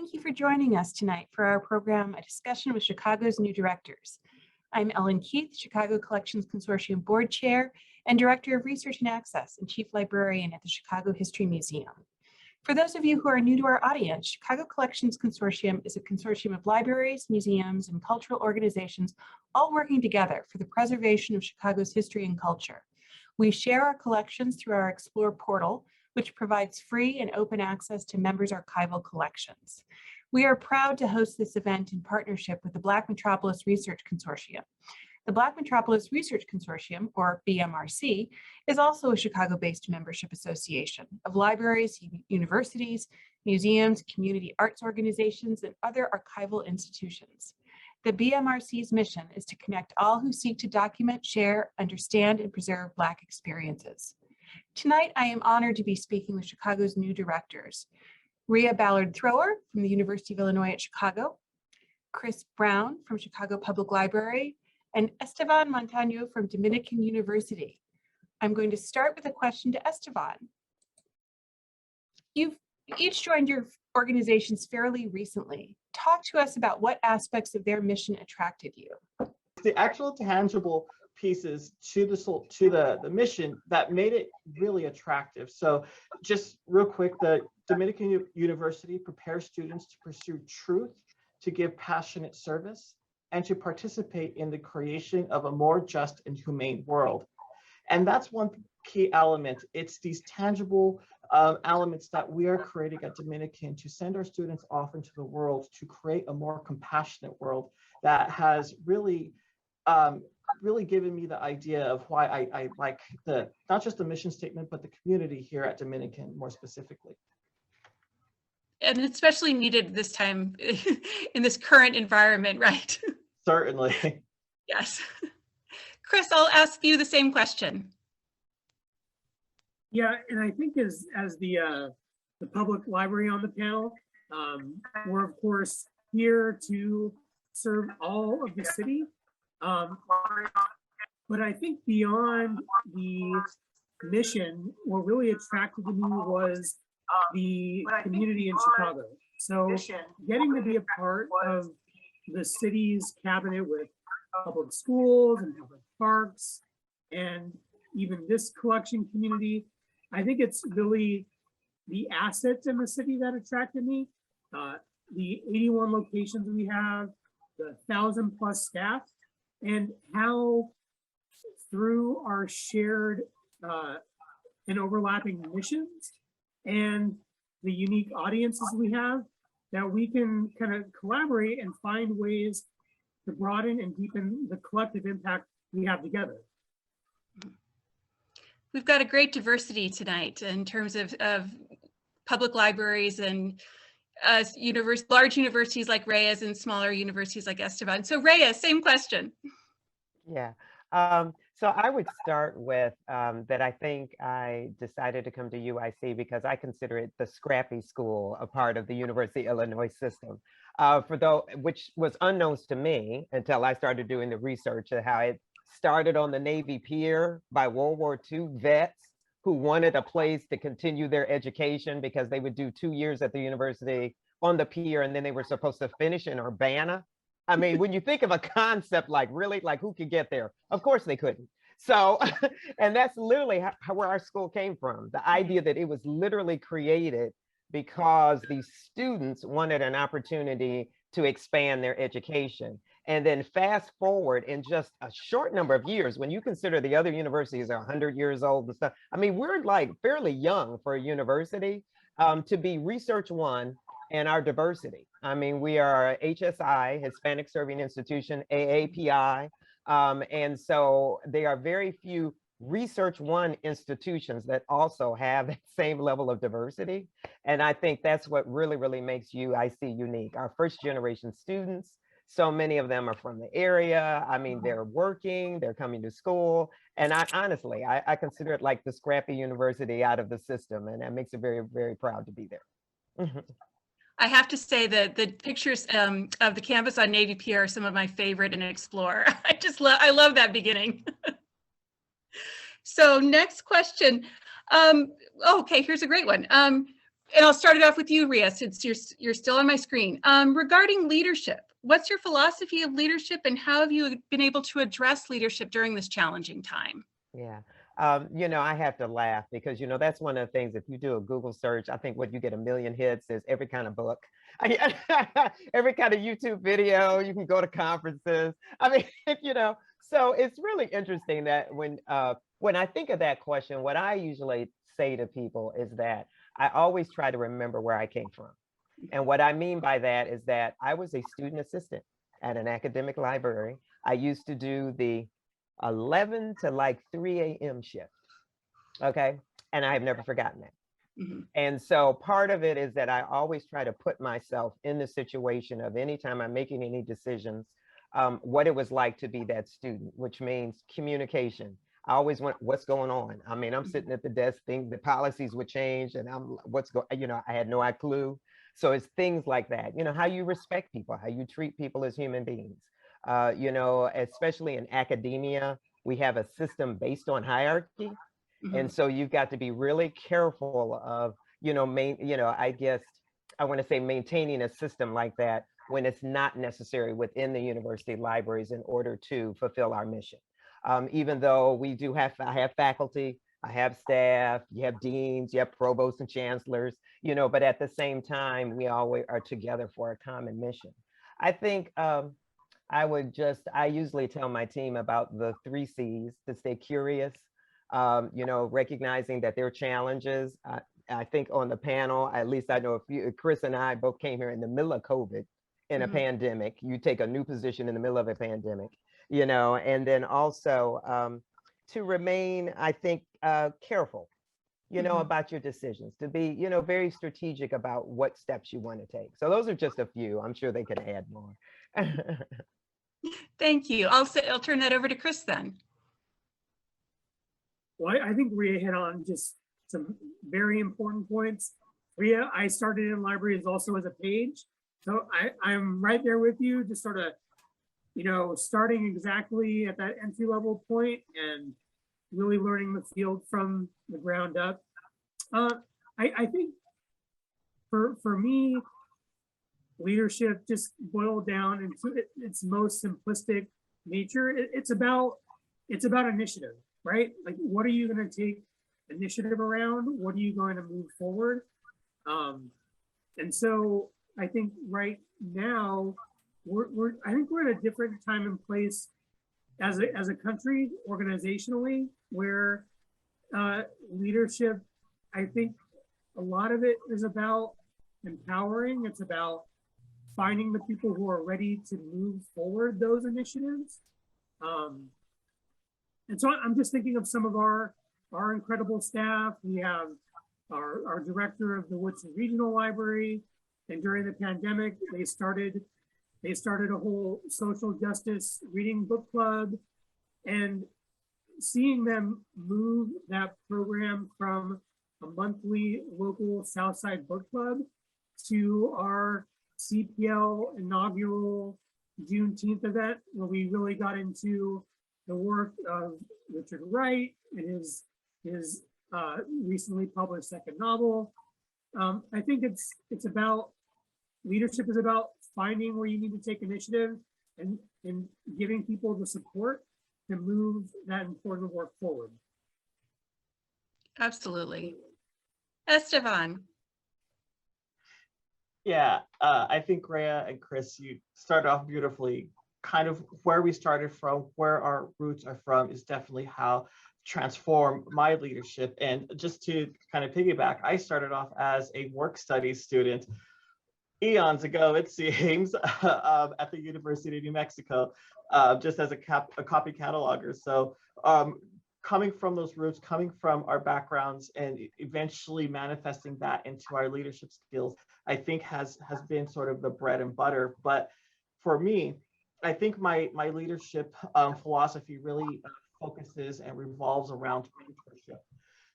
thank you for joining us tonight for our program, A Discussion with Chicago's New Directors. I'm Ellen Keith, Chicago Collections Consortium Board Chair and Director of Research and Access and Chief Librarian at the Chicago History Museum. For those of you who are new to our audience, Chicago Collections Consortium is a consortium of libraries, museums, and cultural organizations all working together for the preservation of Chicago's history and culture. We share our collections through our Explore portal, which provides free and open access to members' archival collections. We are proud to host this event in partnership with the Black Metropolis Research Consortium. The Black Metropolis Research Consortium, or BMRC, is also a Chicago-based membership association of libraries, universities, museums, community arts organizations, and other archival institutions. The BMRC's mission is to connect all who seek to document, share, understand, and preserve Black experiences. Tonight, I am honored to be speaking with Chicago's new directors, Rhea Ballard-Thrower from the University of Illinois at Chicago, Chris Brown from Chicago Public Library, and Estevan Montaño from Dominican University. I'm going to start with a question to Estevan. You've each joined your organizations fairly recently. Talk to us about what aspects of their mission attracted you. The actual tangible pieces to the mission that made it really attractive. So just real quick, the Dominican University prepares students to pursue truth, to give passionate service, and to participate in the creation of a more just and humane world. And that's one key element. It's these tangible elements that we are creating at Dominican to send our students off into the world to create a more compassionate world that has really given me the idea of why I like not just the mission statement, but the community here at Dominican more specifically. And especially needed this time in this current environment, right? Certainly. Yes. Chris, I'll ask you the same question. Yeah, and I think as the public library on the panel, we're of course here to serve all of the city. But I think beyond the mission, what really attracted to me was the community in Chicago. So getting to be a part of the city's cabinet with public schools and public parks and even this collection community, I think it's really the assets in the city that attracted me. The 81 locations we have, the 1,000+ staff, and how through our shared and overlapping missions and the unique audiences we have, that we can kind of collaborate and find ways to broaden and deepen the collective impact we have together. We've got a great diversity tonight in terms of public libraries and large universities like Rhea's and smaller universities like Estevan. So Rhea, same question. Yeah, so I would start with that I think I decided to come to UIC because I consider it the scrappy school, a part of the University of Illinois system, which was unknown to me until I started doing the research of how it started on the Navy Pier by World War II vets who wanted a place to continue their education because they would do 2 years at the university on the pier and then they were supposed to finish in Urbana. I mean, when you think of a concept like really, like who could get there? Of course they couldn't. So, and that's literally where our school came from. The idea that it was literally created because these students wanted an opportunity to expand their education. And then fast forward in just a short number of years, when you consider the other universities are 100 years old and stuff, I mean, we're like fairly young for a university to be Research One and our diversity. I mean, we are HSI, Hispanic Serving Institution, AAPI. And so there are very few Research One institutions that also have that same level of diversity. And I think that's what really, really makes UIC unique. Our first generation students, so many of them are from the area. I mean, they're working, they're coming to school. And I honestly consider it like the scrappy university out of the system. And that makes it very, very proud to be there. I have to say that the pictures of the campus on Navy Pier are some of my favorite in Explore. I love that beginning. So next question. Okay, here's a great one. And I'll start it off with you, Rhea, since you're still on my screen. Regarding leadership, what's your philosophy of leadership and how have you been able to address leadership during this challenging time? Yeah. I have to laugh because, that's one of the things, if you do a Google search, I think what you get 1 million hits, there's every kind of book, every kind of YouTube video, you can go to conferences. I mean, so it's really interesting that when I think of that question, what I usually say to people is that I always try to remember where I came from. And what I mean by that is that I was a student assistant at an academic library. I used to do the 11 to like 3 a.m. shift. Okay. And I have never forgotten that. Mm-hmm. And so part of it is that I always try to put myself in the situation of anytime I'm making any decisions, what it was like to be that student, which means communication. I always want what's going on. I mean, I'm sitting at the desk, the policies would change and I had no clue. So it's things like that, how you respect people, how you treat people as human beings. Especially in academia, we have a system based on hierarchy. Mm-hmm. And so you've got to be really careful of, I guess I want to say maintaining a system like that when it's not necessary within the university libraries in order to fulfill our mission. Even though I have faculty, I have staff, you have deans, you have provosts and chancellors, but at the same time, we always are together for a common mission. I think I usually tell my team about the 3 C's: to stay curious, recognizing that there are challenges. I think on the panel, at least I know Chris and I both came here in the middle of COVID in a pandemic. You take a new position in the middle of a pandemic, and then also to remain, I think, careful, about your decisions, to be, very strategic about what steps you want to take. So those are just a few. I'm sure they could add more. Thank you. I'll turn that over to Chris then. Well, I think Rhea hit on just some very important points. Rhea, I started in libraries also as a page. So I'm right there with you, just sort of, starting exactly at that entry level point and really learning the field from the ground up. I think for me, leadership just boiled down into its most simplistic nature. It's about initiative, right? Like, what are you going to take initiative around? What are you going to move forward? And so I think right now we're at a different time and place as a country organizationally, where leadership, I think a lot of it is about empowering. It's about finding the people who are ready to move forward those initiatives. And so I'm just thinking of some of our incredible staff. We have our director of the Woodson Regional Library, and during the pandemic, they started a whole social justice reading book club, and seeing them move that program from a monthly local Southside book club to our CPL inaugural Juneteenth event, where we really got into the work of Richard Wright and his recently published second novel. I think it's about leadership is about finding where you need to take initiative and giving people the support to move that important work forward. Absolutely. Estevan. Yeah, I think Rhea and Chris, you started off beautifully. Kind of where we started from, where our roots are from, is definitely how transform my leadership. And just to kind of piggyback, I started off as a work studies student eons ago, it seems, at the University of New Mexico, just as a copy cataloger. So coming from those roots, coming from our backgrounds, and eventually manifesting that into our leadership skills, I think has been sort of the bread and butter. But for me, I think my leadership philosophy really focuses and revolves around mentorship.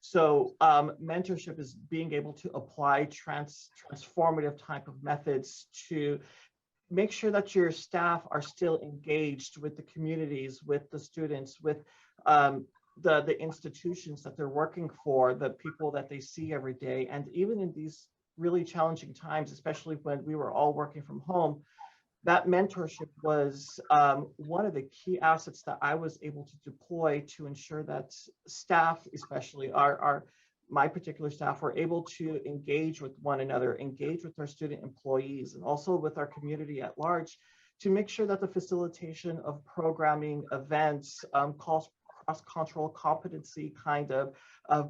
So mentorship is being able to apply transformative type of methods to make sure that your staff are still engaged with the communities, with the students, with the institutions that they're working for, the people that they see every day. And even in these really challenging times, especially when we were all working from home, that mentorship was one of the key assets that I was able to deploy to ensure that staff, especially my particular staff, were able to engage with one another, engage with our student employees, and also with our community at large, to make sure that the facilitation of programming, events, cross-cultural competency kind of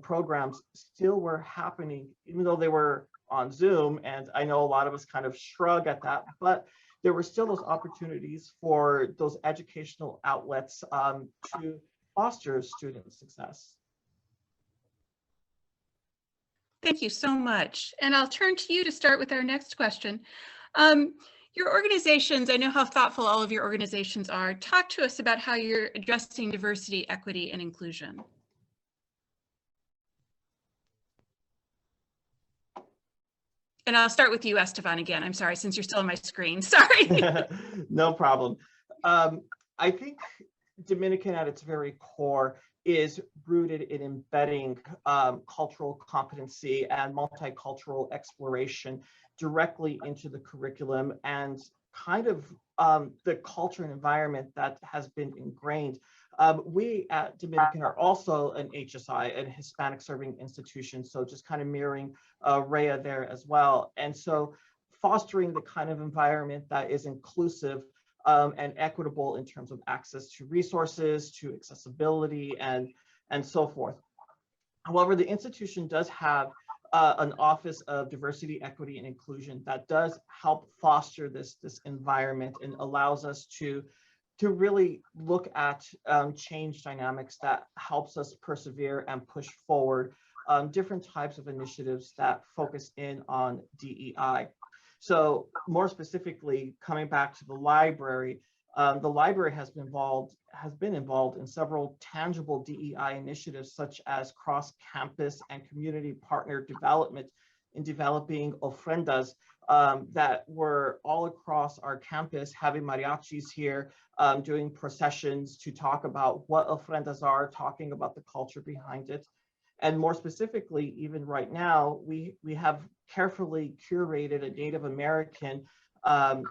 programs still were happening, even though they were on Zoom. And I know a lot of us kind of shrug at that, but there were still those opportunities for those educational outlets to foster student success. Thank you so much. And I'll turn to you to start with our next question. Your organizations, I know how thoughtful all of your organizations are. Talk to us about how you're addressing diversity, equity, and inclusion. And I'll start with you, Estevan, again. I'm sorry, since you're still on my screen. Sorry. No problem. I think Dominican at its very core is rooted in embedding cultural competency and multicultural exploration directly into the curriculum, and kind of the culture and environment that has been ingrained. We at Dominican are also an HSI, an Hispanic serving institution, so just kind of mirroring Rhea there as well. And so fostering the kind of environment that is inclusive and equitable in terms of access to resources, to accessibility, and so forth. However, the institution does have an Office of Diversity, Equity, and Inclusion that does help foster this environment and allows us to really look at change dynamics that helps us persevere and push forward different types of initiatives that focus in on DEI. So more specifically, coming back to the library has been involved in several tangible DEI initiatives, such as cross-campus and community partner development in developing ofrendas that were all across our campus, having mariachis here, doing processions to talk about what ofrendas are, talking about the culture behind it. And more specifically, even right now, we have carefully curated a Native American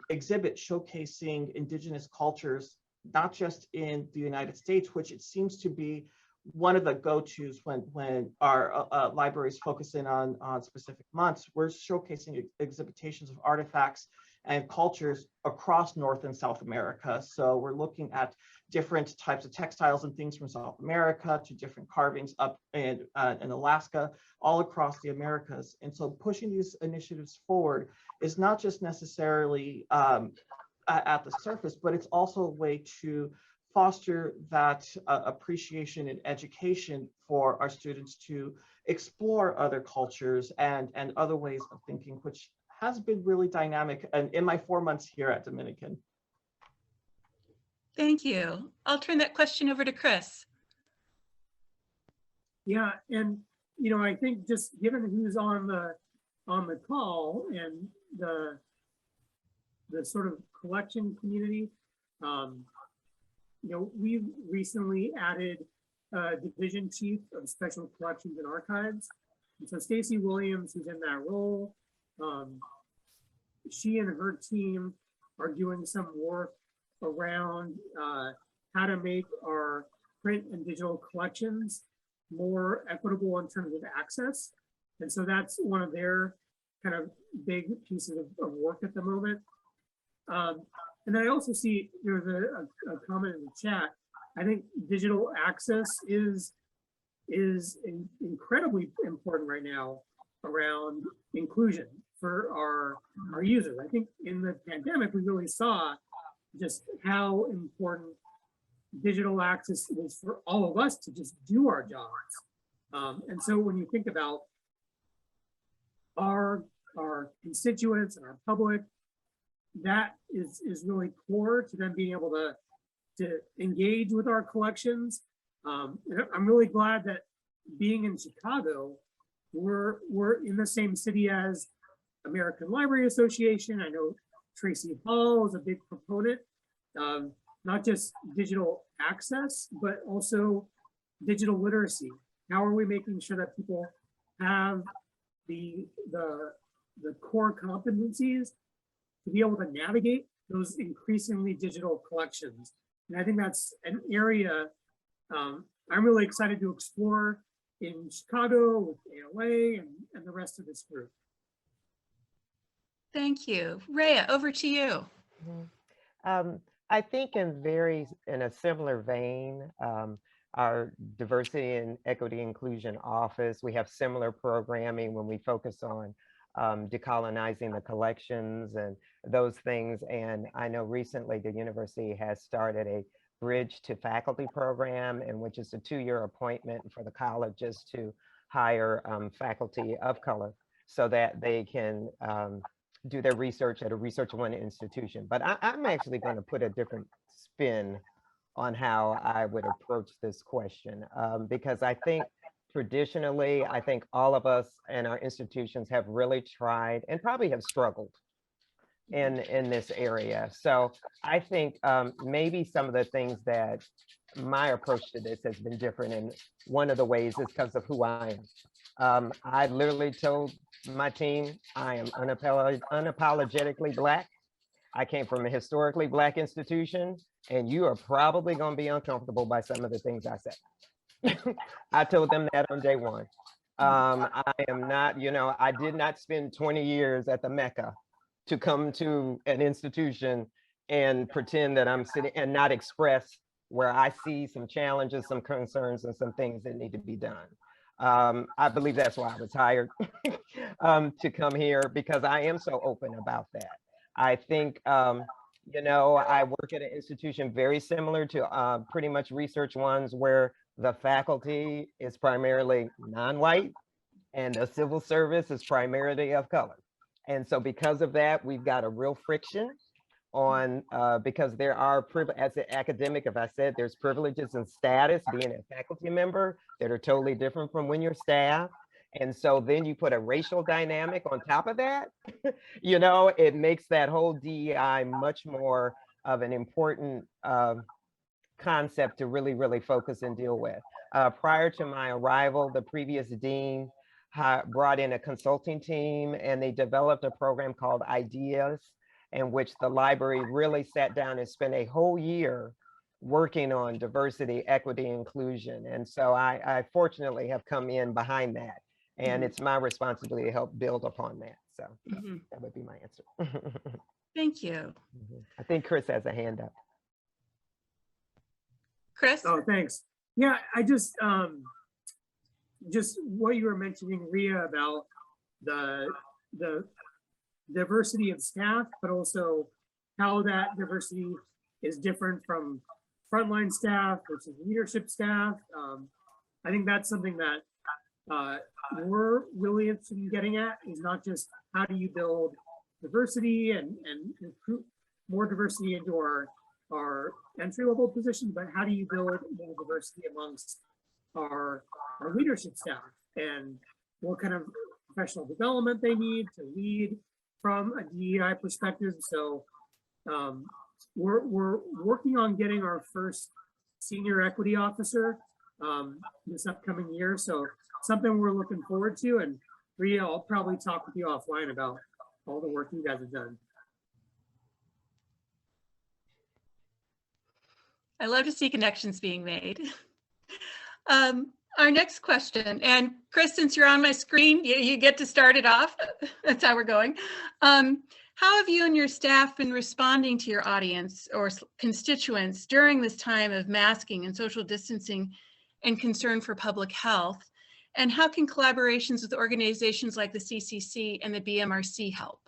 exhibit showcasing indigenous cultures, not just in the United States, which it seems to be one of the go-tos when our libraries focus in on specific months. We're showcasing exhibitations of artifacts and cultures across North and South America. So we're looking at different types of textiles and things from South America to different carvings up in Alaska, all across the Americas. And so pushing these initiatives forward is not just necessarily at the surface, but it's also a way to foster that appreciation and education for our students to explore other cultures and other ways of thinking, which has been really dynamic and in my 4 months here at Dominican. Thank you. I'll turn that question over to Chris. Yeah, and I think just given who's on the call and the sort of collection community, we've recently added a division chief of special collections and archives. And so Stacy Williams, who's in that role, she and her team are doing some work around how to make our print and digital collections more equitable in terms of access. And so that's one of their kind of big pieces of work at the moment. And then I also see there's a comment in the chat. I think digital access is incredibly important right now around inclusion for our users. I think in the pandemic, we really saw just how important digital access is for all of us to just do our jobs. And so when you think about our constituents and our public, that is really core to them being able to engage with our collections. And I'm really glad that being in Chicago, we're in the same city as American Library Association. I know Tracy Hall is a big proponent of not just digital access, but also digital literacy. How are we making sure that people have the the core competencies to be able to navigate those increasingly digital collections. And I think that's an area I'm really excited to explore in Chicago with ALA and the rest of this group. Thank you. Rhea, over to you. I think in a similar vein, our diversity and equity inclusion office, we have similar programming when we focus on decolonizing the collections and those things. And I know recently the university has started a Bridge to Faculty program, in which is a 2-year appointment for the colleges to hire faculty of color so that they can do their research at a Research One institution. But I'm actually going to put a different spin on how I would approach this question, because I think traditionally, I think all of us and our institutions have really tried and probably have struggled in this area. So I think maybe some of the things that my approach to this has been different, and one of the ways is because of who I am. I literally told my team, I am unapologetically Black. I came from a historically Black institution, and you are probably going to be uncomfortable by some of the things I said. I told them that on day one. I am not, I did not spend 20 years at the Mecca to come to an institution and pretend that I'm sitting and not express where I see some challenges, some concerns, and some things that need to be done. I believe that's why I was hired to come here, because I am so open about that. I think, I work at an institution very similar to pretty much Research One's, where the faculty is primarily non-white and the civil service is primarily of color. And so because of that, we've got a real friction on, because there are, as an academic, if I said, there's privileges and status being a faculty member that are totally different from when you're staff. And so then you put a racial dynamic on top of that, it makes that whole DEI much more of an important concept to really, really focus and deal with. Prior to my arrival, the previous dean brought in a consulting team, and they developed a program called Ideas, in which the library really sat down and spent a whole year working on diversity, equity, inclusion. And so I fortunately have come in behind that, and it's my responsibility to help build upon that. So that would be my answer. Thank you. I think Chris has a hand up. Chris? Oh, thanks. Yeah, I just what you were mentioning, Rhea, about the diversity of staff, but also how that diversity is different from frontline staff versus leadership staff. I think that's something that we're really interested in getting at, is not just how do you build diversity and recruit more diversity into our entry-level positions, but how do you build more diversity amongst our leadership staff, and what kind of professional development they need to lead from a DEI perspective. So we're working on getting our first senior equity officer this upcoming year. So something we're looking forward to. And Rhea, I'll probably talk with you offline about all the work you guys have done. I love to see connections being made. Our next question, and Chris, since you're on my screen, you get to start it off. That's how we're going. How have you and your staff been responding to your audience or constituents during this time of masking and social distancing and concern for public health? And how can collaborations with organizations like the CCC and the BMRC help?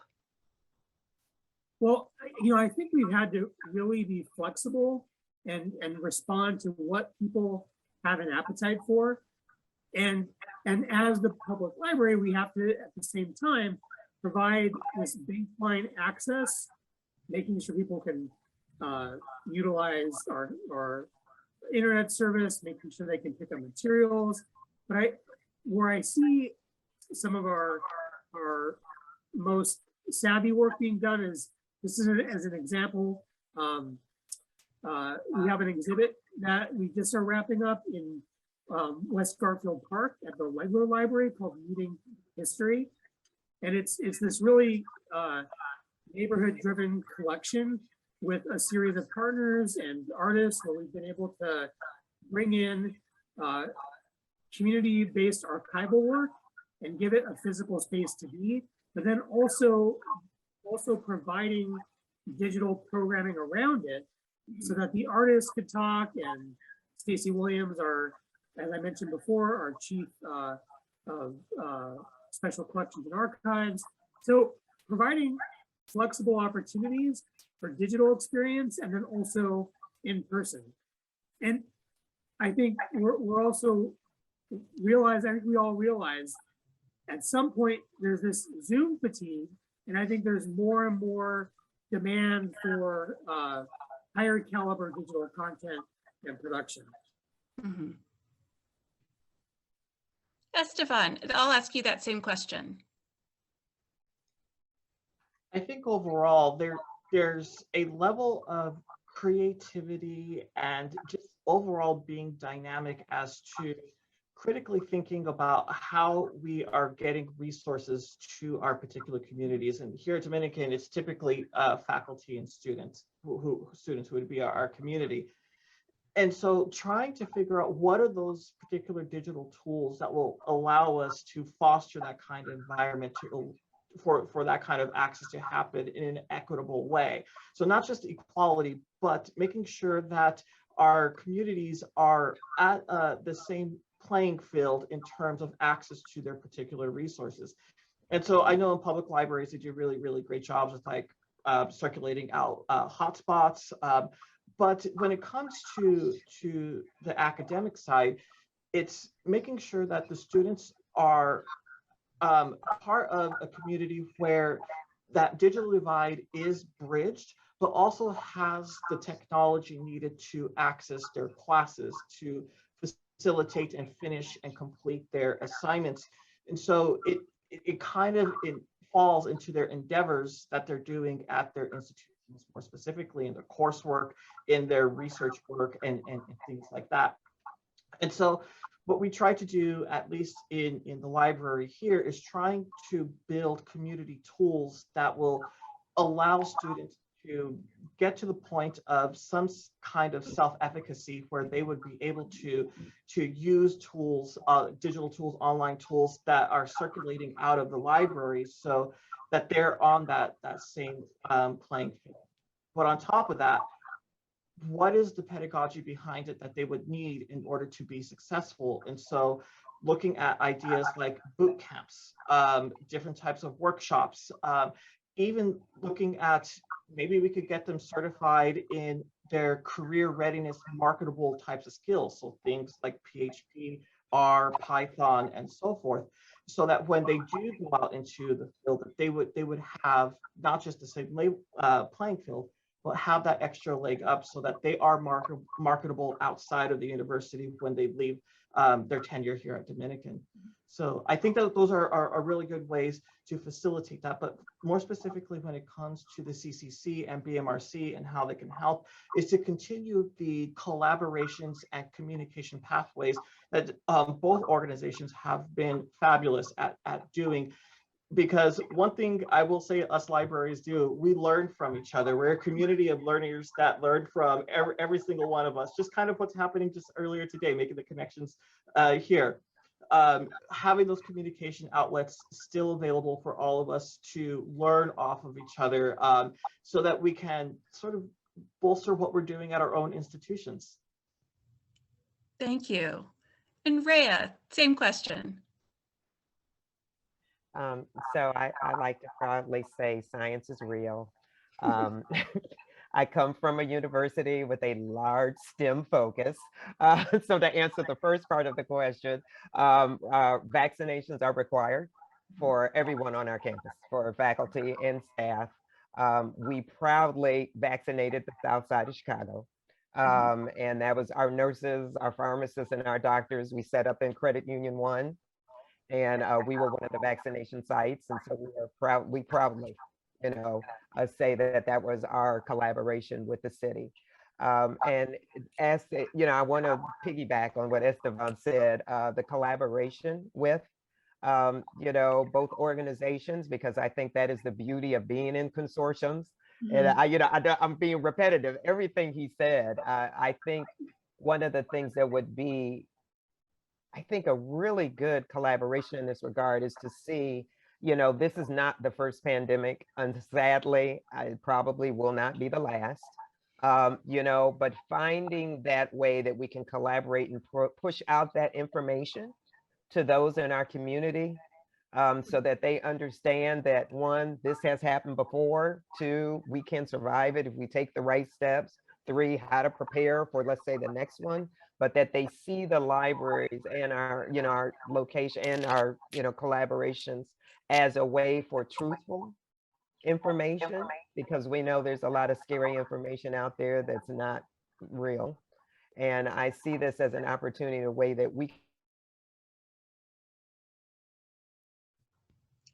Well, I think we've had to really be flexible and respond to what people have an appetite for. And as the public library, we have to, at the same time, provide this baseline access, making sure people can utilize our internet service, making sure they can pick up materials. But where I see some of our most savvy work being done is, this is as an example, we have an exhibit that we just are wrapping up in West Garfield Park at the Legler Library called Meeting History. And it's this really neighborhood-driven collection with a series of partners and artists where we've been able to bring in community-based archival work and give it a physical space to be, but then also providing digital programming around it so that the artists could talk. And Stacy Williams, as I mentioned before, our chief of special collections and archives. So providing flexible opportunities for digital experience and then also in person. And I think we're also I think we all realize at some point there's this Zoom fatigue, and I think there's more and more demand for higher caliber digital content and production. Mm-hmm. Estevan, I'll ask you that same question. I think overall there's a level of creativity and just overall being dynamic as to critically thinking about how we are getting resources to our particular communities. And here at Dominican, it's typically faculty and students who would be our community. And so trying to figure out what are those particular digital tools that will allow us to foster that kind of environment for that kind of access to happen in an equitable way. So not just equality, but making sure that our communities are at the same playing field in terms of access to their particular resources. And so I know in public libraries, they do really, really great jobs with like circulating out hotspots. But when it comes to the academic side, it's making sure that the students are part of a community where that digital divide is bridged, but also has the technology needed to access their classes, to facilitate and finish and complete their assignments. And so it kind of falls into their endeavors that they're doing at their institutions, more specifically in their coursework, in their research work, and things like that. And so what we try to do, at least in the library here, is trying to build community tools that will allow students to get to the point of some kind of self-efficacy where they would be able to use tools, digital tools, online tools that are circulating out of the library so that they're on that same playing field. But on top of that, what is the pedagogy behind it that they would need in order to be successful? And so looking at ideas like boot camps, different types of workshops, even looking at maybe we could get them certified in their career readiness, marketable types of skills. So things like PHP, R, Python, and so forth, so that when they do go out into the field, that they would have not just the same playing field, but have that extra leg up so that they are marketable outside of the university when they leave their tenure here at Dominican. So I think that those are really good ways to facilitate that. But more specifically, when it comes to the CCC and BMRC and how they can help, is to continue the collaborations and communication pathways that both organizations have been fabulous at doing. Because one thing I will say us libraries do, we learn from each other. We're a community of learners that learn from every single one of us. Just kind of what's happening just earlier today, making the connections here. Having those communication outlets still available for all of us to learn off of each other so that we can sort of bolster what we're doing at our own institutions. Thank you. And Rhea, same question. So I like to proudly say science is real. I come from a university with a large STEM focus. So to answer the first part of the question, vaccinations are required for everyone on our campus, for faculty and staff. We proudly vaccinated the South Side of Chicago. And that was our nurses, our pharmacists, and our doctors. We set up in Credit Union 1. And we were one of the vaccination sites. And so we proudly, say that was our collaboration with the city. And as I want to piggyback on what Estevan said, the collaboration with you know, both organizations, because I think that is the beauty of being in consortiums. And I'm being repetitive. Everything he said, I think one of the things that would be, I think, a really good collaboration in this regard is to see, you know, this is not the first pandemic, and sadly, it probably will not be the last. You know, but finding that way that we can collaborate and push out that information to those in our community, so that they understand that, one, this has happened before, two, we can survive it if we take the right steps, three, how to prepare for, let's say, the next one, but that they see the libraries and our, you know, our location and our, you know, collaborations as a way for truthful information, because we know there's a lot of scary information out there that's not real. And I see this as an opportunity, a way that we.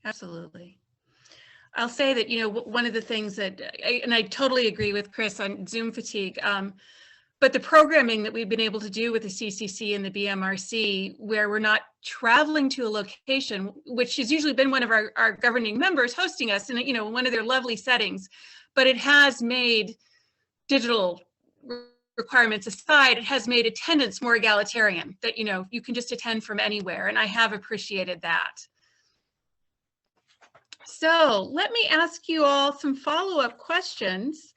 Absolutely. I'll say that, you know, one of the things that, and I totally agree with Chris on Zoom fatigue, but the programming that we've been able to do with the CCC and the BMRC, where we're not traveling to a location, which has usually been one of our governing members hosting us in, you know, one of their lovely settings, but it has made digital requirements aside, it has made attendance more egalitarian, that, you know, you can just attend from anywhere. And I have appreciated that. So let me ask you all some follow-up questions.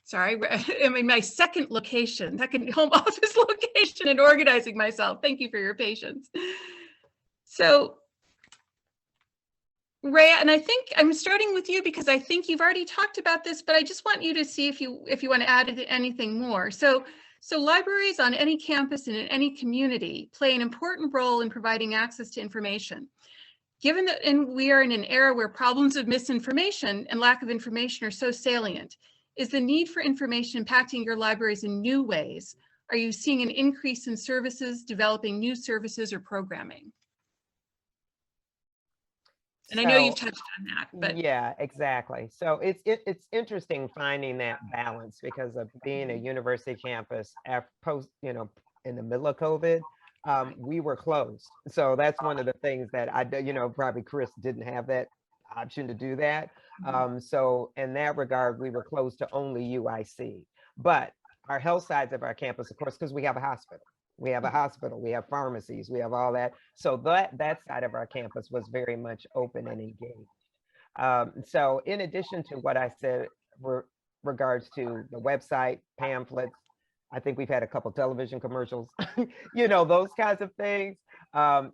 Sorry, I'm in my second home office location, and organizing myself. Thank you for your patience. So, Rhea, and I think I'm starting with you because I think you've already talked about this, but I just want you to see if you want to add anything more. So libraries on any campus and in any community play an important role in providing access to information. Given that we are in an era where problems of misinformation and lack of information are so salient, is the need for information impacting your libraries in new ways? Are you seeing an increase in services, developing new services or programming? And I know you've touched on that, but yeah, exactly. So it's interesting finding that balance, because of being a university campus post, you know, in the middle of COVID. We were closed. So that's one of the things that you know, probably Chris didn't have that option to do that. So in that regard, we were closed to only UIC, but our health sides of our campus, of course, because we have a hospital. We have a hospital, we have pharmacies, we have all that. So that side of our campus was very much open and engaged. So in addition to what I said, regards to the website, pamphlets, I think we've had a couple television commercials, you know, those kinds of things,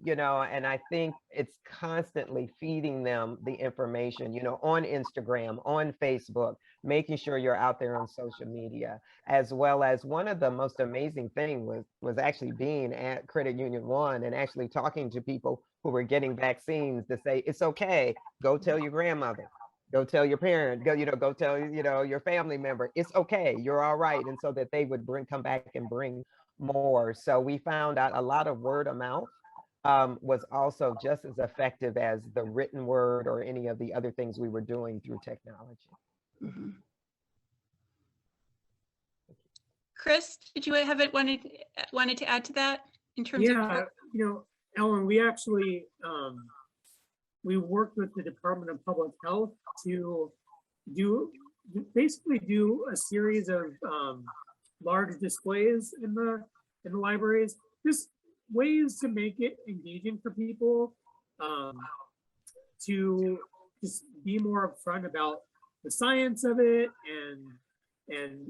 you know, and I think it's constantly feeding them the information, you know, on Instagram, on Facebook, making sure you're out there on social media, as well as one of the most amazing things was actually being at Credit Union One and actually talking to people who were getting vaccines to say, it's okay, go tell your grandmother. Go tell your parent, go tell, you know, your family member, it's okay, you're all right. And so that they would come back and bring more. So we found out a lot of word of mouth was also just as effective as the written word or any of the other things we were doing through technology. Mm-hmm. Chris, did you have it wanted to add to that in terms of? Yeah, you know, Ellen, we actually, we worked with the Department of Public Health to basically do a series of large displays in the libraries, just ways to make it engaging for people, to just be more upfront about the science of it and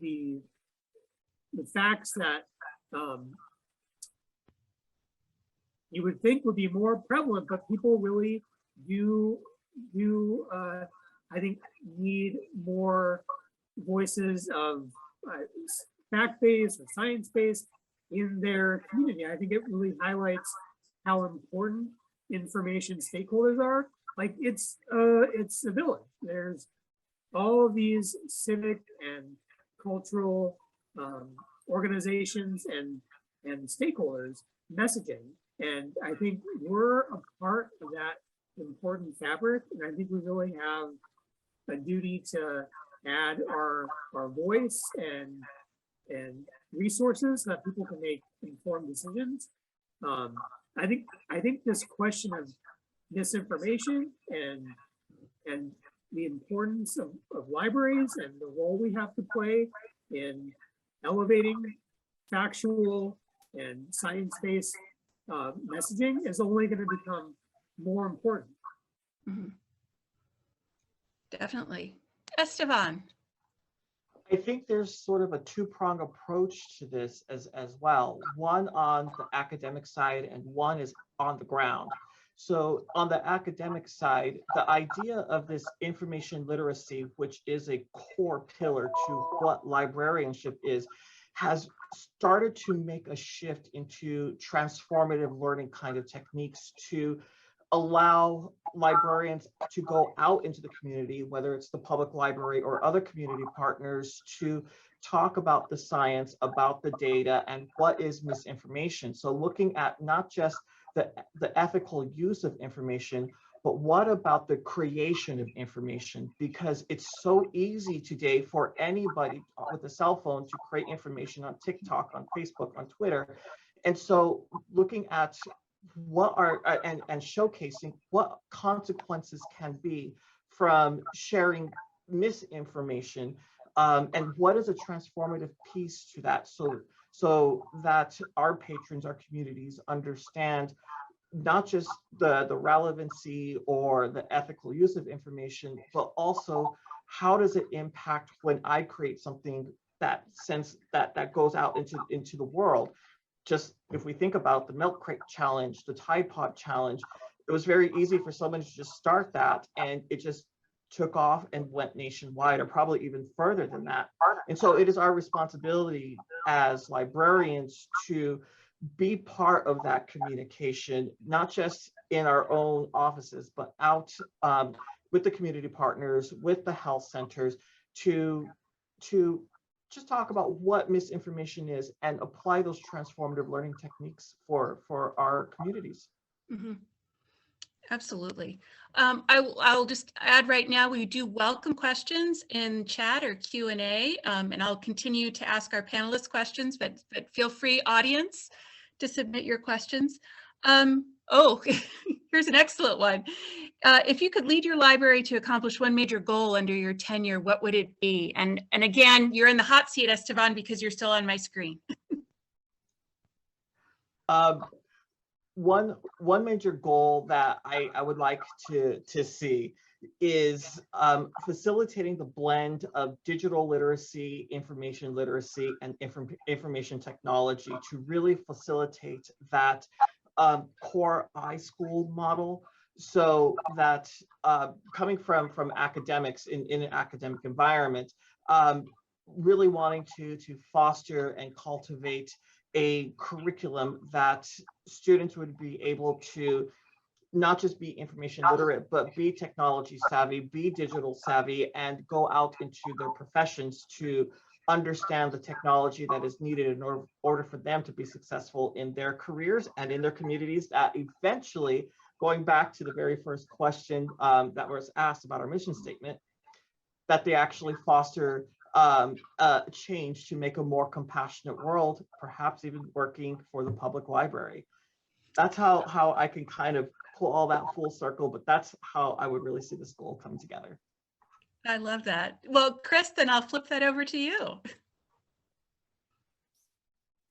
the facts that you would think would be more prevalent, but people really do I think need more voices of fact-based or science-based in their community. I think it really highlights how important information stakeholders are. Like it's a village. There's all of these civic and cultural organizations and stakeholders messaging. And I think we're a part of that important fabric. And I think we really have a duty to add our voice and resources so that people can make informed decisions. I think this question of misinformation and the importance of libraries and the role we have to play in elevating factual and science-based messaging is only going to become more important. Mhm. Definitely. Estevan. I think there's sort of a two-pronged approach to this as well. One on the academic side and one is on the ground. So on the academic side, the idea of this information literacy, which is a core pillar to what librarianship is, has started to make a shift into transformative learning kind of techniques to allow librarians to go out into the community, whether it's the public library or other community partners, to talk about the science, about the data, and what is misinformation. So looking at not just the ethical use of information, but what about the creation of information? Because it's so easy today for anybody with a cell phone to create information on TikTok, on Facebook, on Twitter. And so looking at what are and showcasing what consequences can be from sharing misinformation, and what is a transformative piece to that, so that our patrons, our communities understand not just the relevancy or the ethical use of information, but also how does it impact when I create something that goes out into the world. Just if we think about the milk crate challenge, the Tide Pod challenge, it was very easy for someone to just start that and it just took off and went nationwide, or probably even further than that. And so it is our responsibility as librarians to be part of that communication, not just in our own offices, but out with the community partners, with the health centers, to just talk about what misinformation is and apply those transformative learning techniques for our communities. Mm-hmm. Absolutely. I'll just add right now, we do welcome questions in chat or Q&A, and I'll continue to ask our panelists questions, but feel free, audience, to submit your questions. Oh, here's an excellent one. If you could lead your library to accomplish one major goal under your tenure, what would it be? And again, you're in the hot seat, Estevan, because you're still on my screen. One major goal that I would like to see is facilitating the blend of digital literacy, information literacy, and information technology to really facilitate that core iSchool model, so that coming from academics in an academic environment, really wanting to foster and cultivate a curriculum that students would be able to not just be information literate, but be technology savvy, be digital savvy, and go out into their professions to understand the technology that is needed in order for them to be successful in their careers and in their communities, that eventually, going back to the very first question that was asked about our mission statement, that they actually foster change to make a more compassionate world, perhaps even working for the public library. That's how I can kind of pull all that full circle, but that's how I would really see this goal come together. I love that. Well, Chris, then I'll flip that over to you.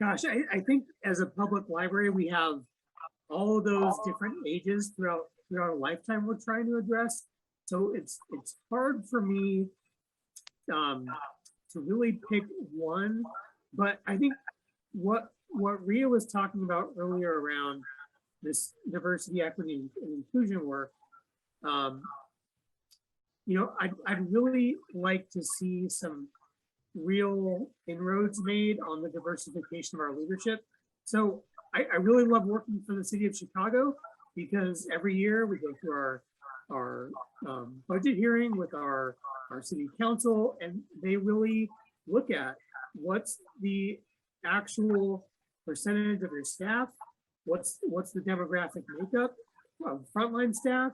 Gosh, I think as a public library, we have all of those different ages throughout a lifetime we're trying to address. So it's hard for me to really pick one, but I think what Rhea was talking about earlier around this diversity, equity, and inclusion work, you know, I'd really like to see some real inroads made on the diversification of our leadership. So I really love working for the city of Chicago, because every year we go through our budget hearing with our city council, and they really look at what's the actual percentage of your staff, what's the demographic makeup of frontline staff,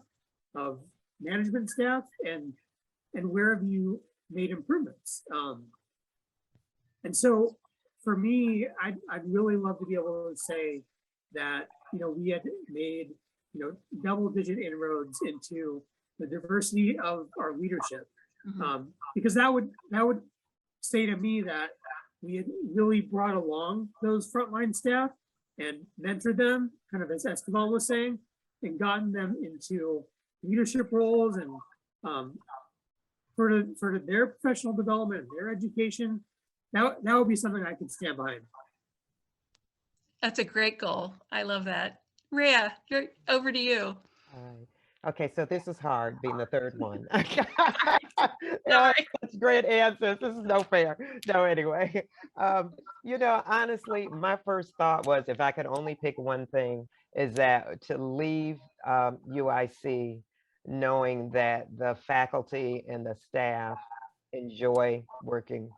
of management staff, and where have you made improvements. And so for me, I'd really love to be able to say that, we had made, double-digit inroads into the diversity of our leadership. Because that would say to me that we had really brought along those frontline staff and mentored them, kind of as Estevan was saying, and gotten them into leadership roles and for their professional development, their education. That would be something I could stand behind. That's a great goal. I love that. Rhea, over to you. All right. Okay, so this is hard being the third one. Sorry. Such great answers. This is no fair. No, anyway. Honestly, my first thought was if I could only pick one thing, is that to leave UIC knowing that the faculty and the staff enjoy working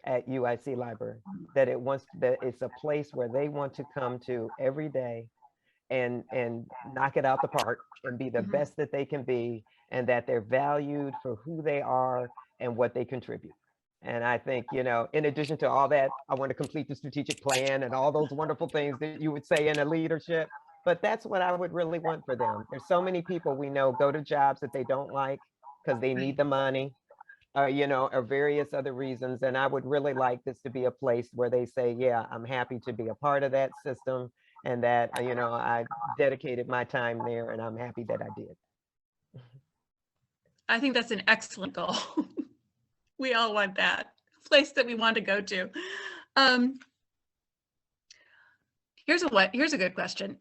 at UIC Library, that it's a place where they want to come to every day and knock it out the park and be the best that they can be, and that they're valued for who they are and what they contribute. And I think, in addition to all that, I want to complete the strategic plan and all those wonderful things that you would say in a leadership, but that's what I would really want for them. There's so many people we know go to jobs that they don't like because they need the money, or various other reasons. And I would really like this to be a place where they say, yeah, I'm happy to be a part of that system, and that, I dedicated my time there, and I'm happy that I did. I think that's an excellent goal. We all want that place that we want to go to. Here's a good question.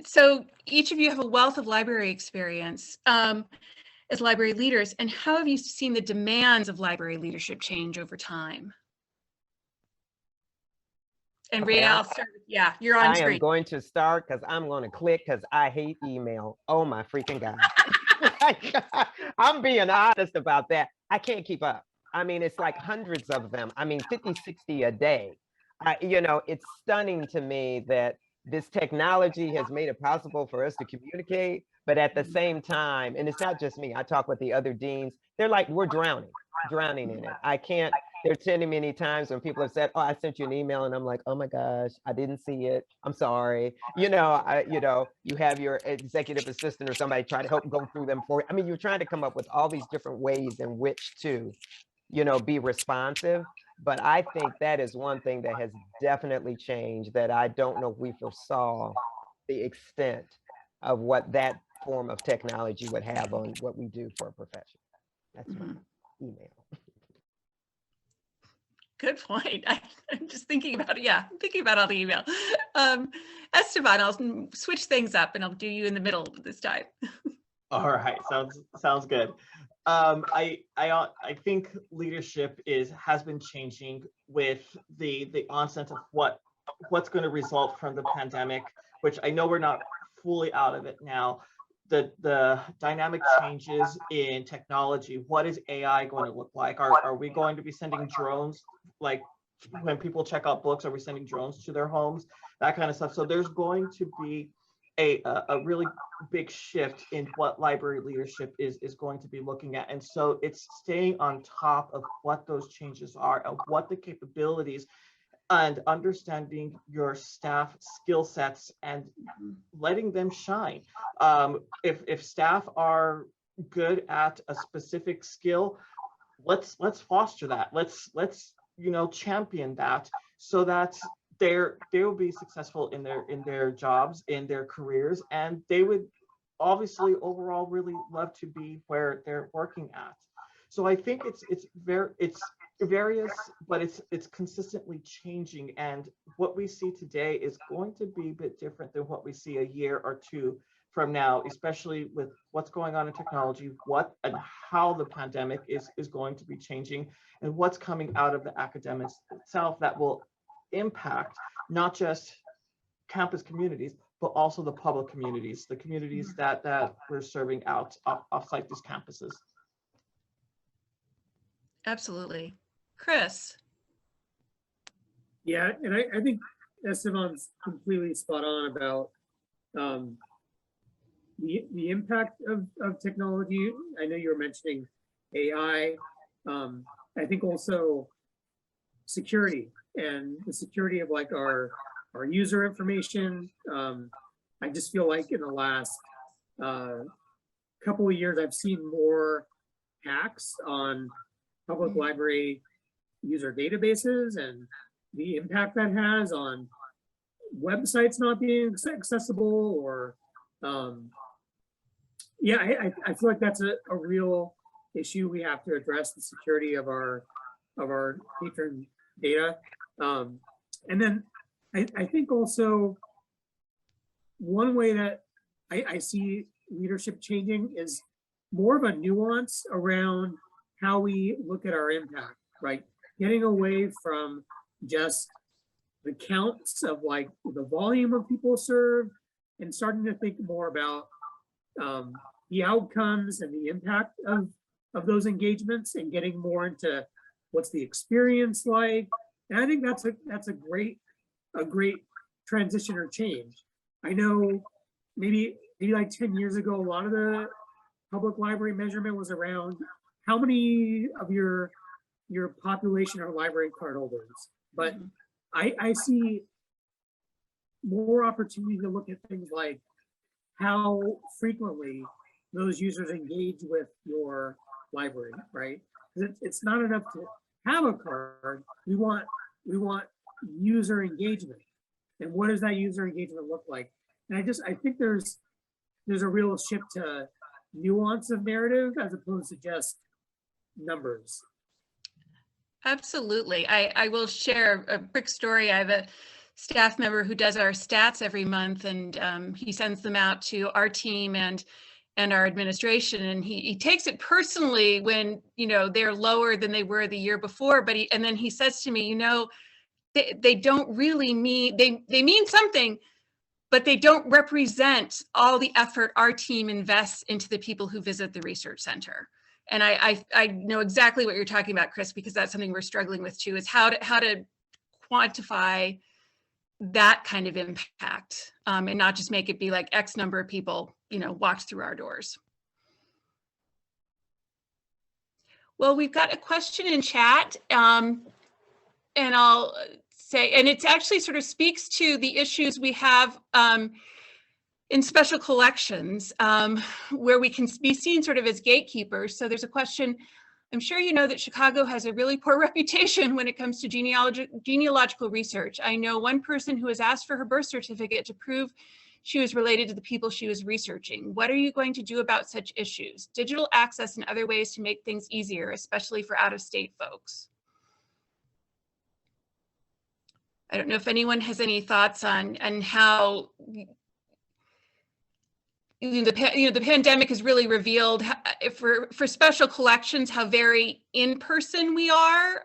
So each of you have a wealth of library experience as library leaders, and how have you seen the demands of library leadership change over time? And Rhea, I'll start with, you're on screen. I am going to start because I'm going to click because I hate email. Oh my freaking God. I'm being honest about that. I can't keep up. I mean, it's like hundreds of them. I mean, 50, 60 a day. It's stunning to me that this technology has made it possible for us to communicate, but at the same time, and it's not just me, I talk with the other deans, they're like, we're drowning in it. I can't. There's many times when people have said, oh, I sent you an email, and I'm like, oh my gosh, I didn't see it. I'm sorry. You have your executive assistant or somebody try to help go through them for you. I mean, you're trying to come up with all these different ways in which to, be responsive. But I think that is one thing that has definitely changed, that I don't know if we foresaw the extent of what that form of technology would have on what we do for a profession. That's my email. Good point. I'm just thinking about it. I'm thinking about all the email. Estevan, I'll switch things up and I'll do you in the middle this time. All right, sounds good. I think leadership has been changing with the onset of what's going to result from the pandemic, which I know we're not fully out of it now. The dynamic changes in technology. What is AI going to look like? Are we going to be sending drones, like when people check out books, are we sending drones to their homes? That kind of stuff. So there's going to be a really big shift in what library leadership is going to be looking at. And so it's staying on top of what those changes are, of what the capabilities, and understanding your staff skill sets and letting them shine. If staff are good at a specific skill, let's foster that. Let's champion that, so that they will be successful in their jobs, in their careers, and they would obviously overall really love to be where they're working at. So I think it's various, but it's consistently changing, and what we see today is going to be a bit different than what we see a year or two from now, especially with what's going on in technology, what and how the pandemic is going to be changing, and what's coming out of the academics itself that will impact not just campus communities, but also the public communities, the communities that we're serving offsite these campuses. Absolutely. Chris. Yeah, and I think Estevan's completely spot on about the impact of technology. I know you were mentioning AI. I think also security. and the security of like our user information. I just feel like in the last couple of years, I've seen more hacks on public library user databases and the impact that has on websites not being accessible, or yeah, I feel like that's a real issue. We have to address the security of our patron data. And then I think also one way that I see leadership changing is more of a nuance around how we look at our impact, right? Getting away from just the counts of like the volume of people served and starting to think more about the outcomes and the impact of those engagements, and getting more into what's the experience like. And I think that's a great transition or change. I know maybe like 10 years ago, a lot of the public library measurement was around how many of your population are library card holders. But I see more opportunity to look at things like how frequently those users engage with your library, right? It's not enough to have a card. We want user engagement. And what does that user engagement look like? And I think there's a real shift to nuance of narrative as opposed to just numbers. Absolutely. I will share a quick story. I have a staff member who does our stats every month, and he sends them out to our team and our administration, and he takes it personally when they're lower than they were the year before. But then he says to me, they don't really mean, they mean something, but they don't represent all the effort our team invests into the people who visit the research center. And I know exactly what you're talking about, Chris, because that's something we're struggling with too, is how to quantify that kind of impact, and not just make it be like X number of people, walked through our doors. Well, we've got a question in chat, and I'll say, and it actually sort of speaks to the issues we have in special collections, where we can be seen sort of as gatekeepers. So there's a question: I'm sure you know that Chicago has a really poor reputation when it comes to genealogical research. I know one person who has asked for her birth certificate to prove she was related to the people she was researching. What are you going to do about such issues? Digital access and other ways to make things easier, especially for out-of-state folks. I don't know if anyone has any thoughts on how the pandemic has really revealed for special collections how very in-person we are.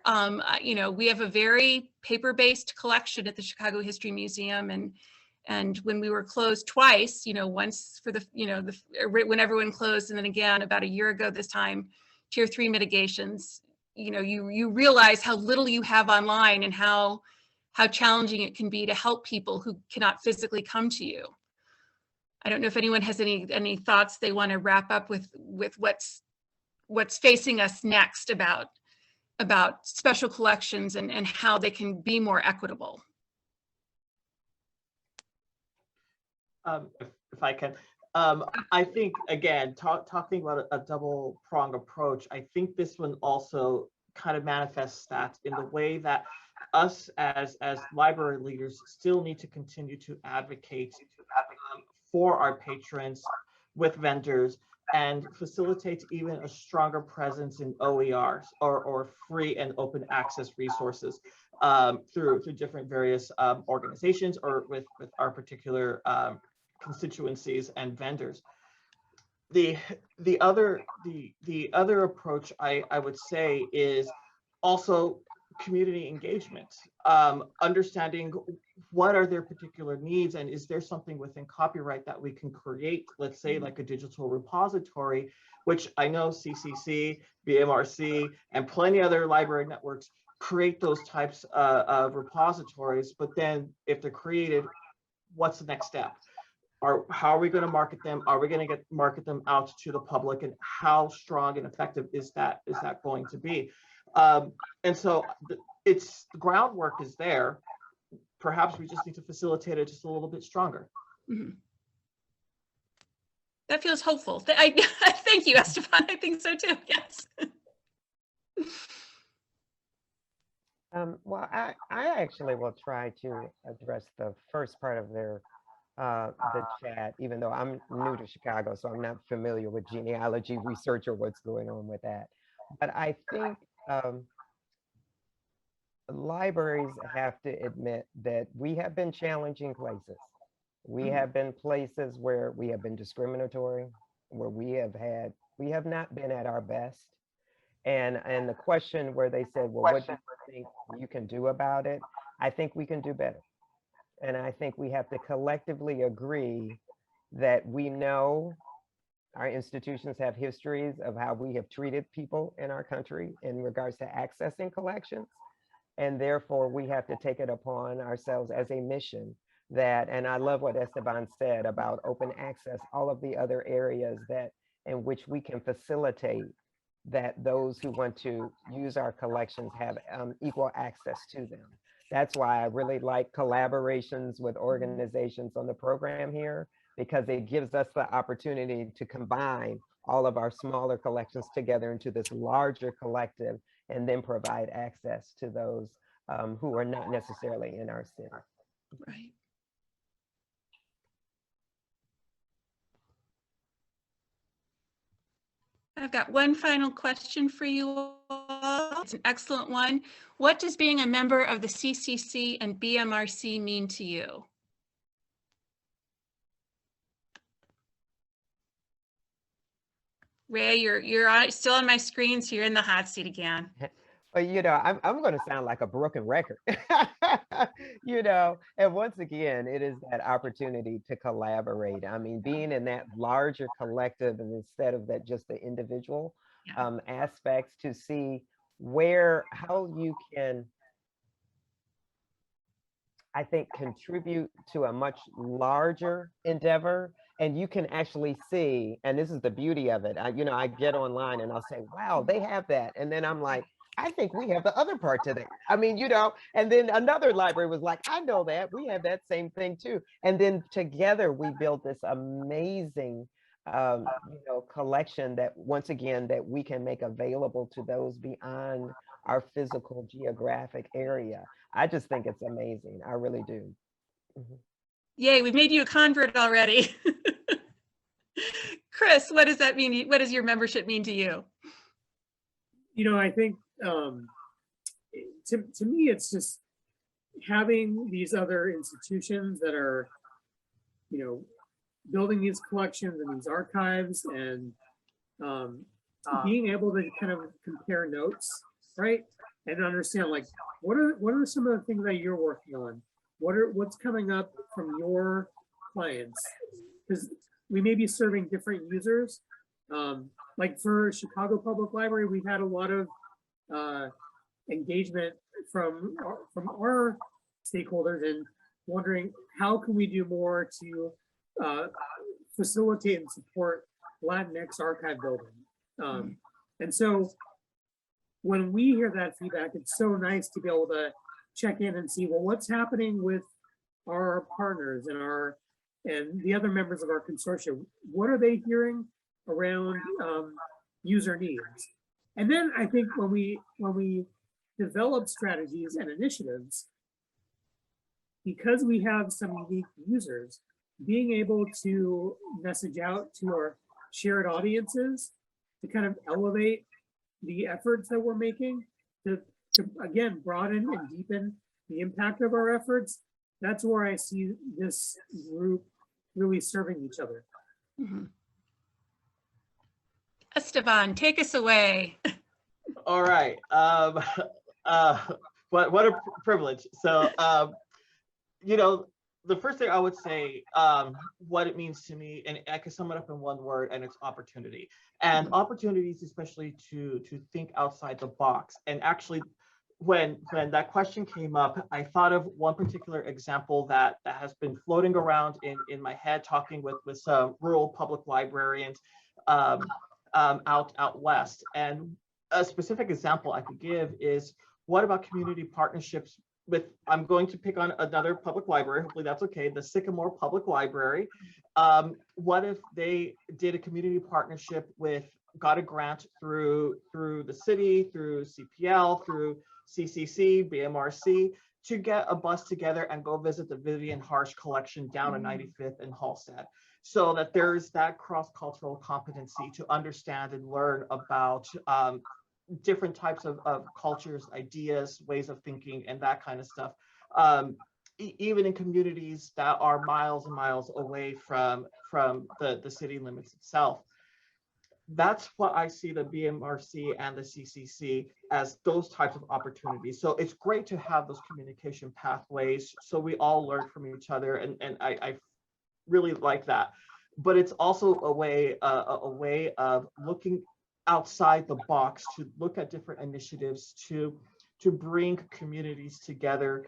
We have a very paper-based collection at the Chicago History Museum, and when we were closed twice, once for when everyone closed, and then again about a year ago this time, Tier 3 mitigations, you realize how little you have online and how challenging it can be to help people who cannot physically come to you. I don't know if anyone has any thoughts they want to wrap up with what's facing us next about special collections and how they can be more equitable. If I can, I think, again, talking about a double-pronged approach, I think this one also kind of manifests that in the way that us as library leaders still need to continue to advocate for our patrons with vendors and facilitate even a stronger presence in OERs or free and open access resources through different various organizations or with our particular constituencies and vendors. The other approach I would say is also community engagement, understanding what are their particular needs, and is there something within copyright that we can create, let's say like a digital repository, which I know CCC, BMRC, and plenty other library networks create those types of repositories, but then if they're created, what's the next step? How are we going to market them? Are we going to market them out to the public, and how strong and effective is that going to be? And so it's the groundwork is there. Perhaps we just need to facilitate it just a little bit stronger. Mhm. That feels hopeful. Thank you, Estevan. I think so too. Yes. Well, I actually will try to address the first part of the chat, even though I'm new to Chicago, so I'm not familiar with genealogy research or what's going on with that. But I think libraries have to admit that we have been challenging places. We have been places where we have been discriminatory, where we have not been at our best. And the question where they said, well, what do you think you can do about it? I think we can do better. And I think we have to collectively agree that we know our institutions have histories of how we have treated people in our country in regards to accessing collections. And therefore, we have to take it upon ourselves as a mission that, and I love what Estevan said about open access, all of the other areas that in which we can facilitate that those who want to use our collections have equal access to them. That's why I really like collaborations with organizations on the program here, because it gives us the opportunity to combine all of our smaller collections together into this larger collective and then provide access to those who are not necessarily in our city. Right. I've got one final question for you all. It's an excellent one. What does being a member of the CCC and BMRC mean to you? Rhea, you're still on my screen, so you're in the hot seat again. But I'm going to sound like a broken record. And once again, it is that opportunity to collaborate. I mean, being in that larger collective, and instead of that just the individual aspects, to see how you can, I think, contribute to a much larger endeavor. And you can actually see, and this is the beauty of it. I get online and I'll say, wow, they have that. And then I'm like, I think we have the other part to that. I mean, and then another library was like, I know that we have that same thing too. And then together we built this amazing, collection that, once again, that we can make available to those beyond our physical geographic area. I just think it's amazing. I really do. Mm-hmm. Yay, we've made you a convert already. Chris, what does that mean? What does your membership mean to you? I think to me, it's just having these other institutions that are, building these collections and these archives, and being able to kind of compare notes, right? And understand, like, what are some of the things that you're working on? What's coming up from your clients? Because we may be serving different users. Like for Chicago Public Library, we've had a lot of engagement from our stakeholders and wondering how can we do more to facilitate and support Latinx archive building. And so when we hear that feedback, it's so nice to be able to check in and see, well, what's happening with our partners and the other members of our consortium. What are they hearing around user needs? And then I think when we develop strategies and initiatives, because we have some unique users, being able to message out to our shared audiences to kind of elevate the efforts that we're making to again, broaden and deepen the impact of our efforts. That's where I see this group really serving each other. Mm-hmm. Estevan, take us away. All right. What a privilege. So, the first thing I would say, what it means to me, and I can sum it up in one word, and it's opportunity. And opportunities, especially to think outside the box. And actually, when that question came up, I thought of one particular example that has been floating around in my head, talking with some rural public librarians out west. And a specific example I could give is What about community partnerships with, I'm going to pick on another public library, hopefully that's okay, the Sycamore Public Library. What if they did a community partnership with, got a grant through the city, through CPL, through CCC, BMRC, to get a bus together and go visit the Vivian Harsh collection down on 95th and Halstead, so that there's that cross-cultural competency to understand and learn about different types of cultures, ideas, ways of thinking, and that kind of stuff. Even in communities that are miles and miles away from the city limits itself. That's what I see the BMRC and the CCC as, those types of opportunities. So it's great to have those communication pathways so we all learn from each other, and I really like that. But it's also a way of looking outside the box, to look at different initiatives to bring communities together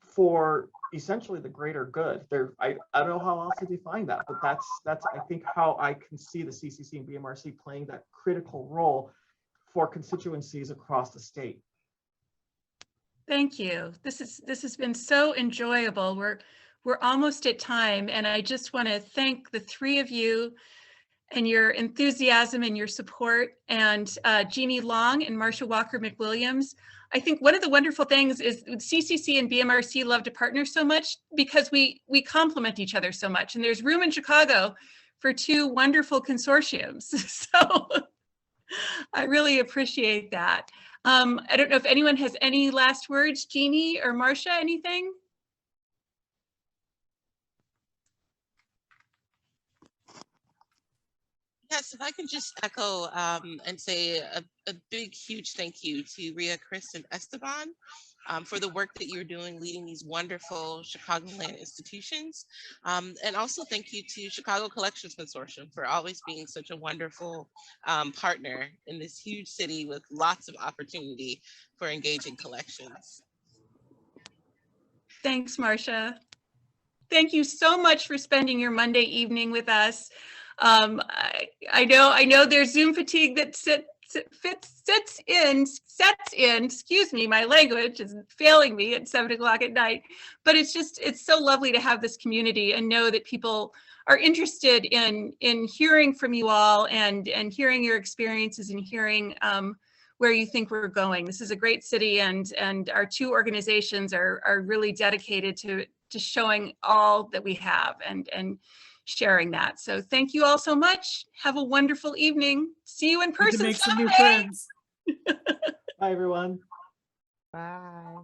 for essentially the greater good. I don't know how else to define that, but that's I think how I can see the CCC and BMRC playing that critical role for constituencies across the state. Thank you. This has been so enjoyable. We're almost at time, and I just want to thank the three of you and your enthusiasm and your support, and Jeannie Long and Marcia Walker McWilliams. I think one of the wonderful things is CCC and BMRC love to partner so much because we complement each other so much, and there's room in Chicago for two wonderful consortiums. So I really appreciate that. I don't know if anyone has any last words, Jeannie or Marcia, anything? Yes, if I can just echo and say a big, huge thank you to Rhea, Chris, and Esteban for the work that you're doing, leading these wonderful Chicagoland institutions. And also thank you to Chicago Collections Consortium for always being such a wonderful partner in this huge city with lots of opportunity for engaging collections. Thanks, Marcia. Thank you so much for spending your Monday evening with us. I know there's Zoom fatigue that sets in, excuse me, my language is failing me at 7 o'clock at night, but it's so lovely to have this community and know that people are interested in hearing from you all and hearing your experiences and hearing where you think we're going. This is a great city, and our two organizations are really dedicated to showing all that we have and sharing that. So thank you all so much. Have a wonderful evening. See you in person. Make some new someday. friends. Bye, everyone. Bye.